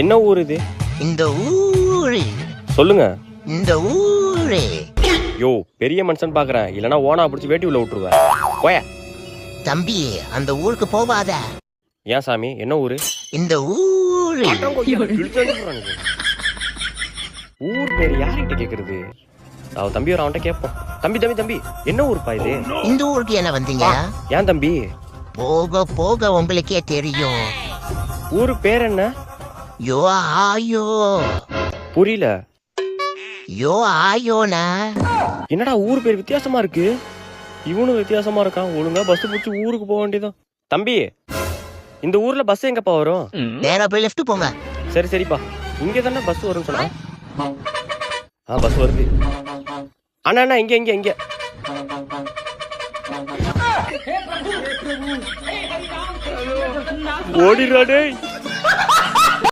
என்ன ஊர் இது? இந்த ஊரு. சொல்லுங்க. இந்த ஊரு. யோ பெரிய மனுஷன் பாக்குறேன், இல்லனா ஓனா பிடிச்சி வேட்டி உள்ள விட்டுருவேன். போய. தம்பி அந்த ஊருக்கு போவாத. ஏன் சாமி, என்ன ஊரு? இந்த ஊரு. ஊர் பேரு யார்கிட்ட கேக்குறது? அவ தம்பி ஒரு அவன்கிட்ட கேட்போம். தம்பி தம்பி தம்பி, என்ன ஊருப்பா இது? இந்த ஊருக்கு என்ன வந்தீங்க? ஏன் தம்பி? போக போக உங்களுக்கே தெரியும். ஊரு பேர் என்ன? யோ ஆயோ. புரியல. யோ ஆயோனா. என்னடா ஊர் பேர் வித்தியாசமா இருக்கு? இவனும் வித்தியாசமா இருக்கான். ஒழுங்கா பஸ் பிடிச்சி ஊருக்கு போக வேண்டியதான். தம்பி, இந்த ஊர்ல பஸ் எங்கப்பா வரும்? நேரா போய் லெஃப்ட் போங்க. சரி சரிப்பா, இங்க தானே பஸ் வரும்னு சொன்னா. பஸ் வருது. அண்ணா அண்ணா, இங்க இங்க இங்க. ஓடிடுறா டேய்.